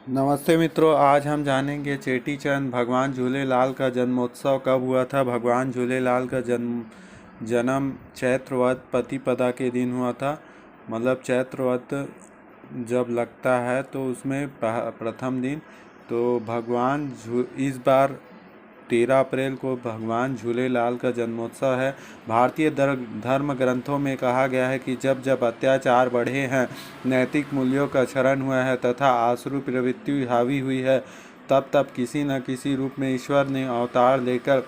नमस्ते मित्रों, आज हम जानेंगे चेटी चंद भगवान झूलेलाल का जन्मोत्सव कब हुआ था। भगवान झूलेलाल का जन्म चैत्रवद प्रतिपदा के दिन हुआ था। मतलब चैत्रवद जब लगता है तो उसमें प्रथम दिन तो इस बार 13 अप्रैल को भगवान झूलेलाल का जन्मोत्सव है। भारतीय धर्म ग्रंथों में कहा गया है कि जब जब अत्याचार बढ़े हैं, नैतिक मूल्यों का क्षरण हुआ है तथा आसुरी प्रवृत्ति हावी हुई है, तब तब किसी न किसी रूप में ईश्वर ने अवतार लेकर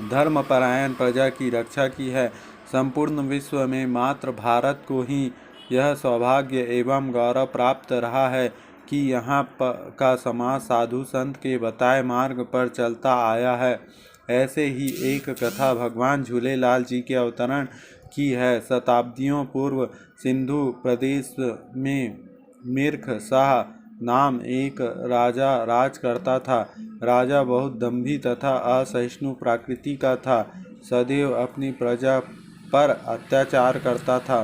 धर्मपरायण प्रजा की रक्षा की है। संपूर्ण विश्व में मात्र भारत को ही यह सौभाग्य एवं गौरव प्राप्त रहा है कि यहाँ का समाज साधु संत के बताए मार्ग पर चलता आया है। ऐसे ही एक कथा भगवान झूलेलाल जी के अवतरण की है। शताब्दियों पूर्व सिंधु प्रदेश में मिर्ख शाह नाम एक राजा राज करता था। राजा बहुत दंभी तथा असहिष्णु प्रकृति का था। सदैव अपनी प्रजा पर अत्याचार करता था।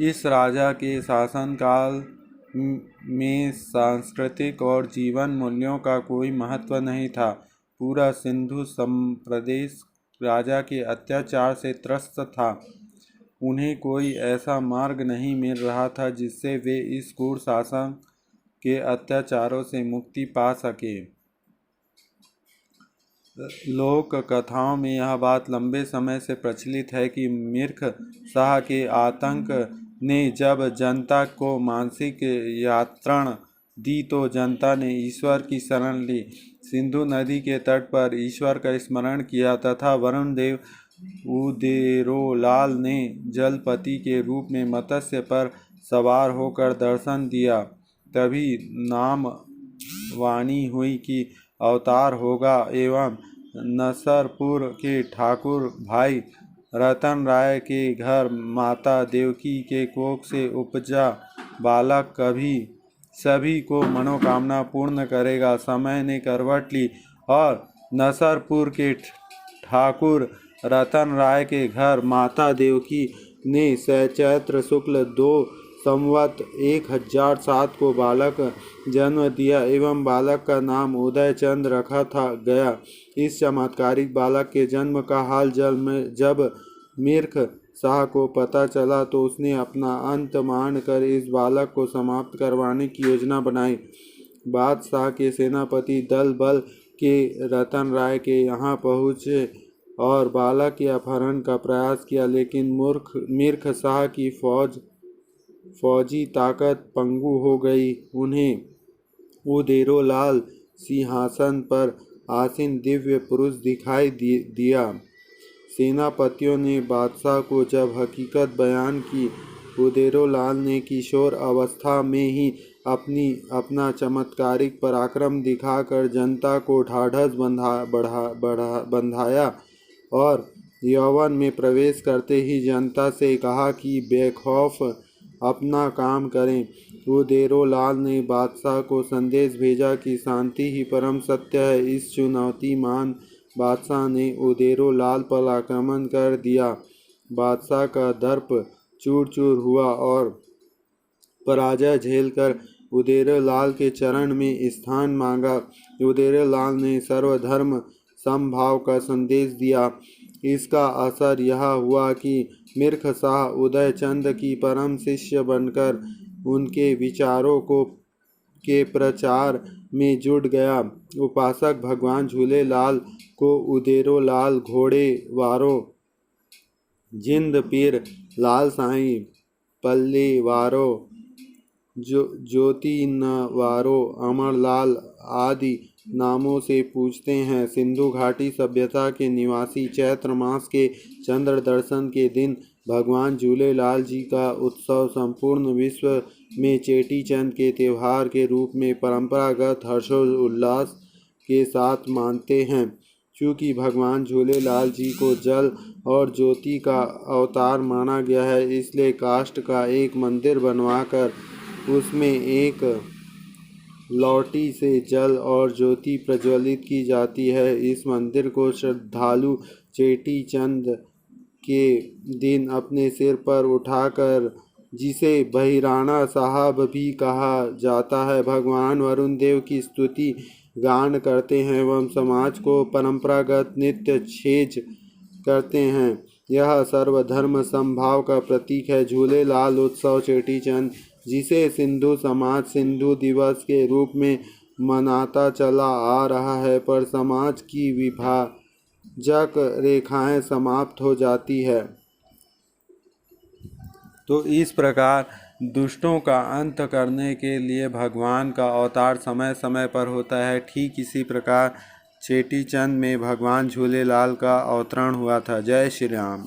इस राजा के शासनकाल में सांस्कृतिक और जीवन मूल्यों का कोई महत्व नहीं था। पूरा सिंधु प्रदेश राजा के अत्याचार से त्रस्त था। उन्हें कोई ऐसा मार्ग नहीं मिल रहा था जिससे वे इस क्रूर शासन के अत्याचारों से मुक्ति पा सके। लोक कथाओं में यह बात लंबे समय से प्रचलित है कि मिर्ख शाह के आतंक ने जब जनता को मानसिक यातना दी तो जनता ने ईश्वर की शरण ली। सिंधु नदी के तट पर ईश्वर का स्मरण किया तथा वरुण देव उदेरोलाल ने जलपति के रूप में मत्स्य पर सवार होकर दर्शन दिया। तभी नाम वाणी हुई कि अवतार होगा एवं नसरपुर के ठाकुर भाई रतन राय के घर माता देवकी के कोख से उपजा बालक कभी सभी को मनोकामना पूर्ण करेगा। समय ने करवट ली और नसरपुर के ठाकुर रतन राय के घर माता देवकी ने चैत्र शुक्ल 2 संवत 1007 को बालक जन्म दिया एवं बालक का नाम उदय चंद रखा गया। इस चमत्कारिक बालक के जन्म का हाल जब मिर्ख शाह को पता चला तो उसने अपना अंत मानकर इस बालक को समाप्त करवाने की योजना बनाई। बादशाह के सेनापति दल बल के रतन राय के यहाँ पहुँचे और बालक के अपहरण का प्रयास किया, लेकिन मिर्ख शाह की फौजी ताकत पंगु हो गई। उन्हें उदेरोलाल सिंहासन पर आसीन दिव्य पुरुष दिखाई दिया। सेनापतियों ने बादशाह को जब हकीकत बयान की, उदेरोलाल ने किशोर अवस्था में ही अपना चमत्कारिक पराक्रम दिखाकर जनता को ढाढ़स बंधाया और यौवन में प्रवेश करते ही जनता से कहा कि बेखौफ अपना काम करें। उदेरोलाल ने बादशाह को संदेश भेजा कि शांति ही परम सत्य है। इस चुनौतीमान बादशाह ने उदेरोलाल पर आक्रमण कर दिया। बादशाह का दर्प चूर चूर हुआ और पराजय झेलकर उदेरोलाल के चरण में स्थान मांगा। उदेरोलाल ने सर्वधर्म समभाव का संदेश दिया। इसका असर यह हुआ कि मिर्ख शाह उदय चंद की परम शिष्य बनकर उनके विचारों के प्रचार में जुट गया। उपासक भगवान झूलेलाल को उदेरोलाल घोड़े वारों, जिंद पीर, लाल साईं, पल्ले वारों, ज्योति नवारो, अमरलाल आदि नामों से पूजते हैं। सिंधु घाटी सभ्यता के निवासी चैत्र मास के चंद्र दर्शन के दिन भगवान झूलेलाल जी का उत्सव संपूर्ण विश्व में चेटी चंद के त्यौहार के रूप में परंपरागत हर्षोल्लास के साथ मानते हैं। चूँकि भगवान झूलेलाल जी को जल और ज्योति का अवतार माना गया है, इसलिए काष्ठ का एक मंदिर बनवाकर उसमें एक लौटी से जल और ज्योति प्रज्वलित की जाती है। इस मंदिर को श्रद्धालु चेटी चंद के दिन अपने सिर पर उठाकर जिसे बहिराणा साहब भी कहा जाता है, भगवान वरुण देव की स्तुति गान करते हैं एवं समाज को परंपरागत नित्य छेज करते हैं। यह सर्वधर्म समभाव का प्रतीक है। झूलेलाल उत्सव चेटीचंद, जिसे सिंधु समाज सिंधु दिवस के रूप में मनाता चला आ रहा है, पर समाज की विभाजक रेखाएं समाप्त हो जाती है। तो इस प्रकार दुष्टों का अंत करने के लिए भगवान का अवतार समय समय पर होता है। ठीक इसी प्रकार चेटीचंद में भगवान झूलेलाल का अवतरण हुआ था। जय श्री राम।